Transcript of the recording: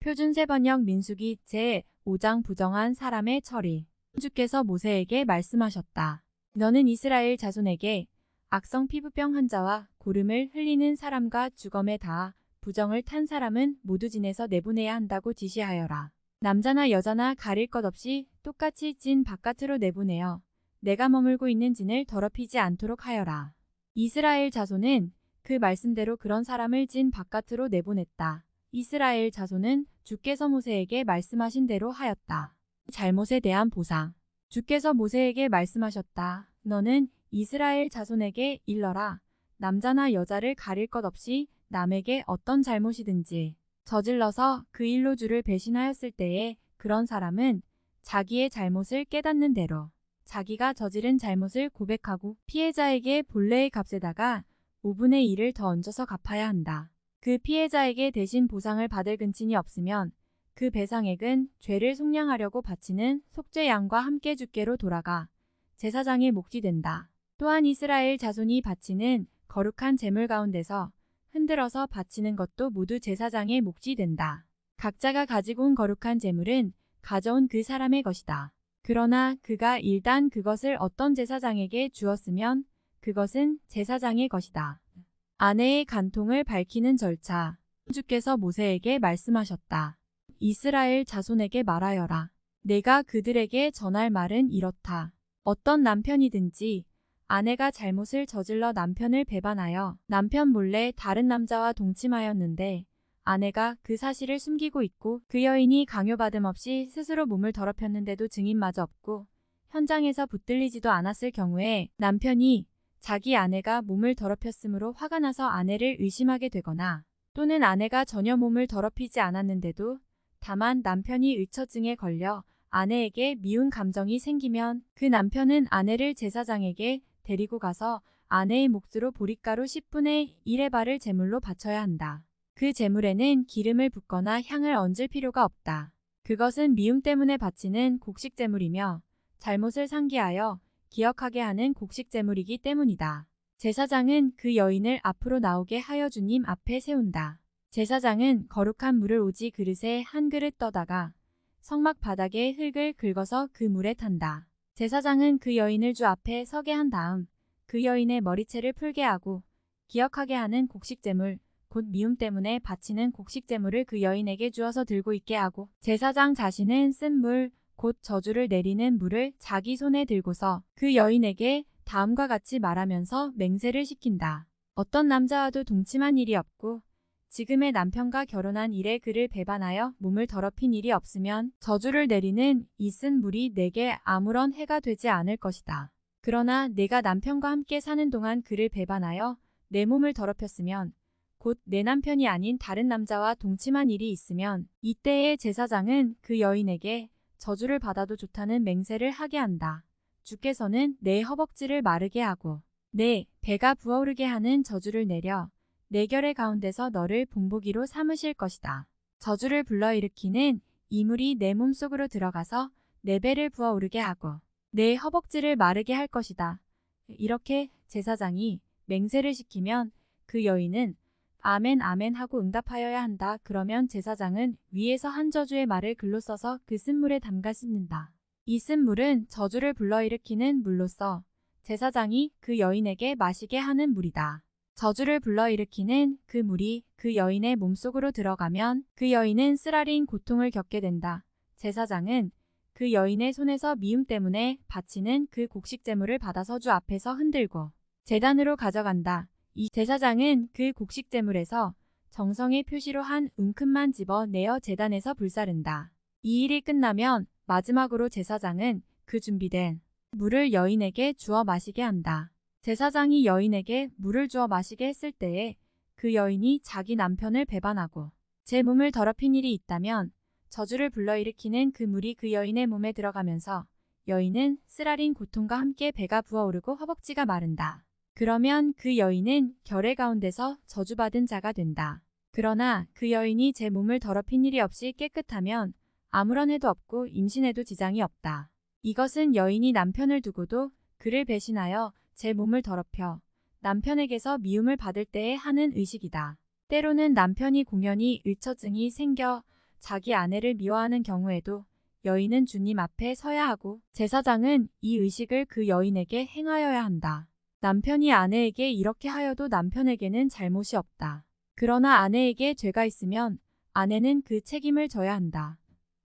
표준세번역 민수기 제5장 부정한 사람의 처리. 주께서 모세에게 말씀하셨다. 너는 이스라엘 자손에게 악성 피부병 환자와 고름을 흘리는 사람과 주검에 닿아 부정을 탄 사람은 모두 진에서 내보내야 한다고 지시하여라. 남자나 여자나 가릴 것 없이 똑같이 진 바깥으로 내보내어 내가 머물고 있는 진을 더럽히지 않도록 하여라. 이스라엘 자손은 그 말씀대로 그런 사람을 진 바깥으로 내보냈다. 이스라엘 자손은 주께서 모세에게 말씀하신 대로 하였다. 잘못에 대한 보상. 주께서 모세에게 말씀하셨다. 너는 이스라엘 자손에게 일러라. 남자나 여자를 가릴 것 없이 남에게 어떤 잘못이든지 저질러서 그 일로 주를 배신하였을 때에 그런 사람은 자기의 잘못을 깨닫는 대로 자기가 저지른 잘못을 고백하고 피해자에게 본래의 값에다가 5분의 1을 더 얹어서 갚아야 한다. 그 피해자에게 대신 보상을 받을 근친이 없으면 그 배상액은 죄를 속량하려고 바치는 속죄 양과 함께 주께로 돌아가 제사장의 몫이 된다. 또한 이스라엘 자손이 바치는 거룩한 제물 가운데서 흔들어서 바치는 것도 모두 제사장의 몫이 된다. 각자가 가지고 온 거룩한 제물은 가져온 그 사람의 것이다. 그러나 그가 일단 그것을 어떤 제사장에게 주었으면 그것은 제사장의 것이다. 아내의 간통을 밝히는 절차. 주께서 모세에게 말씀하셨다. 이스라엘 자손에게 말하여라. 내가 그들에게 전할 말은 이렇다. 어떤 남편이든지 아내가 잘못을 저질러 남편을 배반하여 남편 몰래 다른 남자와 동침하였는데 아내가 그 사실을 숨기고 있고 그 여인이 강요받음 없이 스스로 몸을 더럽혔는데도 증인마저 없고 현장에서 붙들리지도 않았을 경우에 남편이 자기 아내가 몸을 더럽혔으므로 화가 나서 아내를 의심하게 되거나 또는 아내가 전혀 몸을 더럽히지 않았는데도 다만 남편이 의처증에 걸려 아내에게 미운 감정이 생기면 그 남편은 아내를 제사장에게 데리고 가서 아내의 몫으로 보리가루 10분의 1의 발을 제물로 바쳐야 한다. 그 제물에는 기름을 붓거나 향을 얹을 필요가 없다. 그것은 미움 때문에 바치는 곡식 제물이며 잘못을 상기하여 기억하게 하는 곡식 제물이기 때문이다. 제사장은 그 여인을 앞으로 나오게 하여 주님 앞에 세운다. 제사장은 거룩한 물을 오지 그릇에 한 그릇 떠다가 성막 바닥에 흙을 긁어서 그 물에 탄다. 제사장은 그 여인을 주 앞에 서게 한 다음 그 여인의 머리채를 풀게 하고 기억하게 하는 곡식제물 곧 미움 때문에 바치는 곡식제물을 그 여인에게 주어서 들고 있게 하고 제사장 자신은 쓴 물 곧 저주를 내리는 물을 자기 손에 들고서 그 여인에게 다음과 같이 말하면서 맹세를 시킨다. 어떤 남자와도 동침한 일이 없고 지금의 남편과 결혼한 이래 그를 배반하여 몸을 더럽힌 일이 없으면 저주를 내리는 이 쓴 물이 내게 아무런 해가 되지 않을 것이다. 그러나 내가 남편과 함께 사는 동안 그를 배반하여 내 몸을 더럽혔으면 곧 내 남편이 아닌 다른 남자와 동침한 일이 있으면 이때의 제사장은 그 여인에게 저주를 받아도 좋다는 맹세를 하게 한다. 주께서는 내 허벅지를 마르게 하고 내 배가 부어오르게 하는 저주를 내려 내 결의 가운데서 너를 본보기로 삼으실 것이다. 저주를 불러일으키는 이 물이 내 몸속으로 들어가서 내 배를 부어오르게 하고 내 허벅지를 마르게 할 것이다. 이렇게 제사장이 맹세를 시키면 그 여인은 아멘 아멘 하고 응답하여야 한다. 그러면 제사장은 위에서 한 저주의 말을 글로 써서 그 쓴 물에 담가 씻는다. 이 쓴 물은 저주를 불러일으키는 물로써 제사장이 그 여인에게 마시게 하는 물이다. 저주를 불러일으키는 그 물이 그 여인의 몸속으로 들어가면 그 여인은 쓰라린 고통을 겪게 된다. 제사장은 그 여인의 손에서 미움 때문에 바치는 그 곡식제물을 받아서 주 앞에서 흔들고 제단으로 가져간다. 이 제사장은 그 곡식제물에서 정성의 표시로 한 움큼만 집어내어 제단에서 불사른다. 이 일이 끝나면 마지막으로 제사장은 그 준비된 물을 여인에게 주어 마시게 한다. 제사장이 여인에게 물을 주어 마시게 했을 때에 그 여인이 자기 남편을 배반하고 제 몸을 더럽힌 일이 있다면 저주를 불러일으키는 그 물이 그 여인의 몸에 들어가면서 여인은 쓰라린 고통과 함께 배가 부어오르고 허벅지가 마른다. 그러면 그 여인은 결의 가운데서 저주받은 자가 된다. 그러나 그 여인이 제 몸을 더럽힌 일이 없이 깨끗하면 아무런 해도 없고 임신해도 지장이 없다. 이것은 여인이 남편을 두고도 그를 배신하여 제 몸을 더럽혀 남편에게서 미움을 받을 때에 하는 의식이다. 때로는 남편이 공연히 의처증이 생겨 자기 아내를 미워하는 경우에도 여인은 주님 앞에 서야 하고 제사장은 이 의식을 그 여인에게 행하여야 한다. 남편이 아내에게 이렇게 하여도 남편에게는 잘못이 없다. 그러나 아내에게 죄가 있으면 아내는 그 책임을 져야 한다.